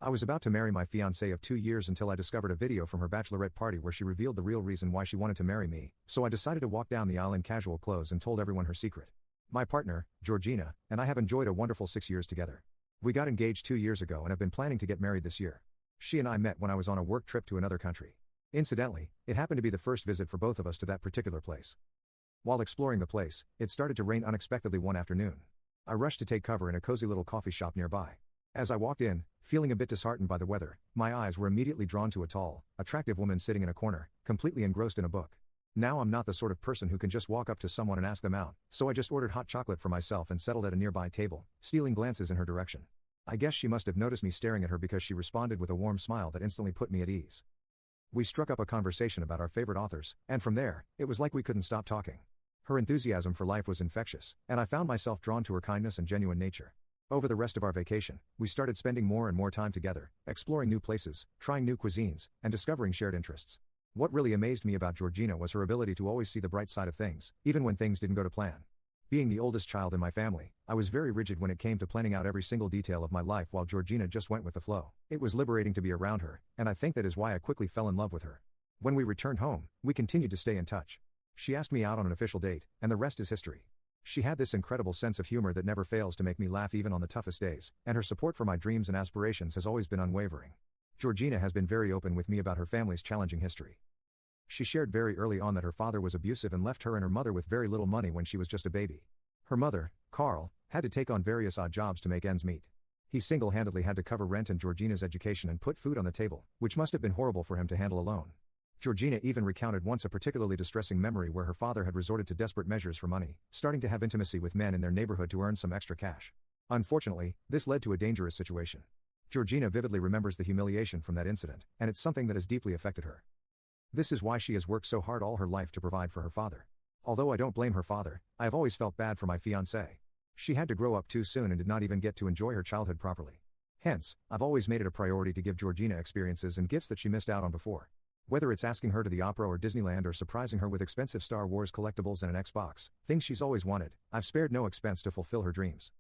I was about to marry my fiancée of 2 years until I discovered a video from her bachelorette party where she revealed the real reason why she wanted to marry me, so I decided to walk down the aisle in casual clothes and told everyone her secret. My partner, Georgina, and I have enjoyed a wonderful 6 years together. We got engaged 2 years ago and have been planning to get married this year. She and I met when I was on a work trip to another country. Incidentally, it happened to be the first visit for both of us to that particular place. While exploring the place, it started to rain unexpectedly one afternoon. I rushed to take cover in a cozy little coffee shop nearby. As I walked in, feeling a bit disheartened by the weather, my eyes were immediately drawn to a tall, attractive woman sitting in a corner, completely engrossed in a book. Now I'm not the sort of person who can just walk up to someone and ask them out, so I just ordered hot chocolate for myself and settled at a nearby table, stealing glances in her direction. I guess she must have noticed me staring at her because she responded with a warm smile that instantly put me at ease. We struck up a conversation about our favorite authors, and from there, it was like we couldn't stop talking. Her enthusiasm for life was infectious, and I found myself drawn to her kindness and genuine nature. Over the rest of our vacation, we started spending more and more time together, exploring new places, trying new cuisines, and discovering shared interests. What really amazed me about Georgina was her ability to always see the bright side of things, even when things didn't go to plan. Being the oldest child in my family, I was very rigid when it came to planning out every single detail of my life while Georgina just went with the flow. It was liberating to be around her, and I think that is why I quickly fell in love with her. When we returned home, we continued to stay in touch. She asked me out on an official date, and the rest is history. She had this incredible sense of humor that never fails to make me laugh even on the toughest days, and her support for my dreams and aspirations has always been unwavering. Georgina has been very open with me about her family's challenging history. She shared very early on that her father was abusive and left her and her mother with very little money when she was just a baby. Her mother, Carl, had to take on various odd jobs to make ends meet. He single-handedly had to cover rent and Georgina's education and put food on the table, which must have been horrible for him to handle alone. Georgina even recounted once a particularly distressing memory where her father had resorted to desperate measures for money, starting to have intimacy with men in their neighborhood to earn some extra cash. Unfortunately, this led to a dangerous situation. Georgina vividly remembers the humiliation from that incident, and it's something that has deeply affected her. This is why she has worked so hard all her life to provide for her father. Although I don't blame her father, I have always felt bad for my fiancée. She had to grow up too soon and did not even get to enjoy her childhood properly. Hence, I've always made it a priority to give Georgina experiences and gifts that she missed out on before. Whether it's asking her to the opera or Disneyland or surprising her with expensive Star Wars collectibles and an Xbox, things she's always wanted, I've spared no expense to fulfill her dreams.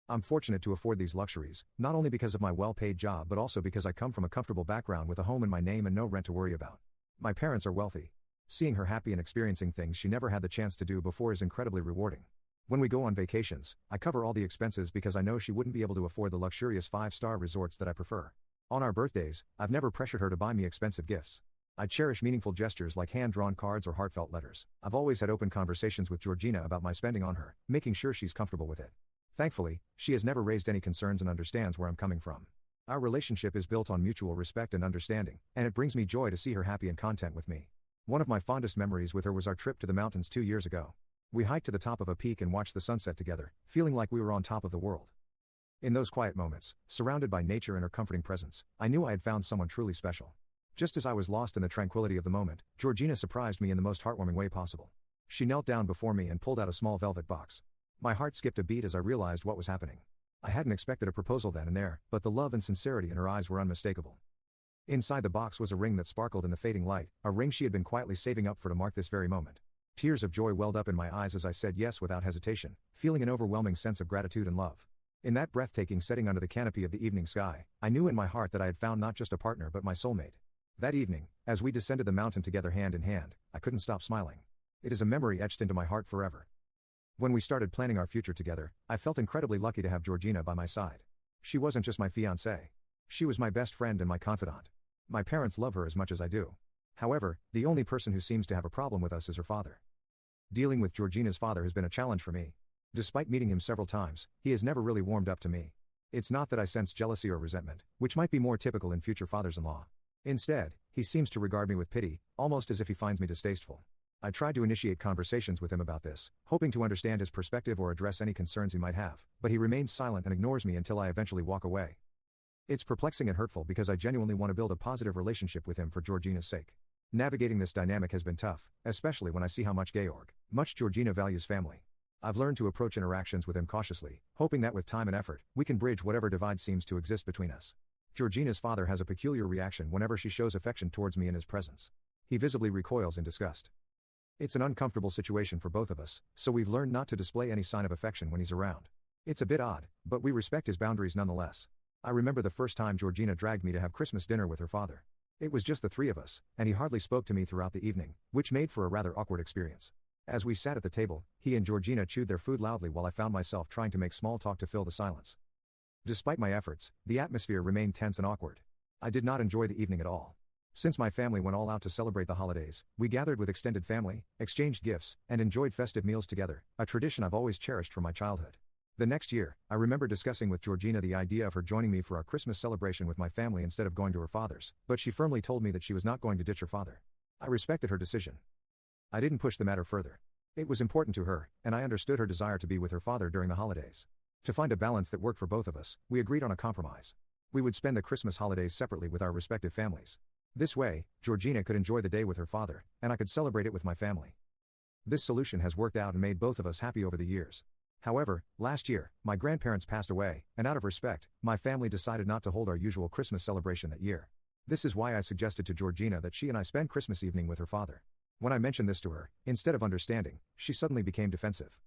I'm fortunate to afford these luxuries, not only because of my well-paid job but also because I come from a comfortable background with a home in my name and no rent to worry about. My parents are wealthy. Seeing her happy and experiencing things she never had the chance to do before is incredibly rewarding. When we go on vacations, I cover all the expenses because I know she wouldn't be able to afford the luxurious 5-star resorts that I prefer. On our birthdays, I've never pressured her to buy me expensive gifts. I cherish meaningful gestures like hand-drawn cards or heartfelt letters. I've always had open conversations with Georgina about my spending on her, making sure she's comfortable with it. Thankfully, she has never raised any concerns and understands where I'm coming from. Our relationship is built on mutual respect and understanding, and it brings me joy to see her happy and content with me. One of my fondest memories with her was our trip to the mountains 2 years ago. We hiked to the top of a peak and watched the sunset together, feeling like we were on top of the world. In those quiet moments, surrounded by nature and her comforting presence, I knew I had found someone truly special. Just as I was lost in the tranquility of the moment, Georgina surprised me in the most heartwarming way possible. She knelt down before me and pulled out a small velvet box. My heart skipped a beat as I realized what was happening. I hadn't expected a proposal then and there, but the love and sincerity in her eyes were unmistakable. Inside the box was a ring that sparkled in the fading light, a ring she had been quietly saving up for to mark this very moment. Tears of joy welled up in my eyes as I said yes without hesitation, feeling an overwhelming sense of gratitude and love. In that breathtaking setting under the canopy of the evening sky, I knew in my heart that I had found not just a partner but my soulmate. That evening, as we descended the mountain together hand in hand, I couldn't stop smiling. It is a memory etched into my heart forever. When we started planning our future together, I felt incredibly lucky to have Georgina by my side. She wasn't just my fiancée. She was my best friend and my confidant. My parents love her as much as I do. However, the only person who seems to have a problem with us is her father. Dealing with Georgina's father has been a challenge for me. Despite meeting him several times, he has never really warmed up to me. It's not that I sense jealousy or resentment, which might be more typical in future fathers-in-law. Instead, he seems to regard me with pity, almost as if he finds me distasteful. I tried to initiate conversations with him about this, hoping to understand his perspective or address any concerns he might have, but he remains silent and ignores me until I eventually walk away. It's perplexing and hurtful because I genuinely want to build a positive relationship with him for Georgina's sake. Navigating this dynamic has been tough, especially when I see how much Georgina values family. I've learned to approach interactions with him cautiously, hoping that with time and effort, we can bridge whatever divide seems to exist between us. Georgina's father has a peculiar reaction whenever she shows affection towards me in his presence. He visibly recoils in disgust. It's an uncomfortable situation for both of us, so we've learned not to display any sign of affection when he's around. It's a bit odd, but we respect his boundaries nonetheless. I remember the first time Georgina dragged me to have Christmas dinner with her father. It was just the three of us, and he hardly spoke to me throughout the evening, which made for a rather awkward experience. As we sat at the table, he and Georgina chewed their food loudly while I found myself trying to make small talk to fill the silence. Despite my efforts, the atmosphere remained tense and awkward. I did not enjoy the evening at all. Since my family went all out to celebrate the holidays, we gathered with extended family, exchanged gifts, and enjoyed festive meals together, a tradition I've always cherished from my childhood. The next year, I remember discussing with Georgina the idea of her joining me for our Christmas celebration with my family instead of going to her father's, but she firmly told me that she was not going to ditch her father. I respected her decision. I didn't push the matter further. It was important to her, and I understood her desire to be with her father during the holidays. To find a balance that worked for both of us, we agreed on a compromise. We would spend the Christmas holidays separately with our respective families. This way, Georgina could enjoy the day with her father, and I could celebrate it with my family. This solution has worked out and made both of us happy over the years. However, last year, my grandparents passed away, and out of respect, my family decided not to hold our usual Christmas celebration that year. This is why I suggested to Georgina that she and I spend Christmas evening with her father. When I mentioned this to her, instead of understanding, she suddenly became defensive.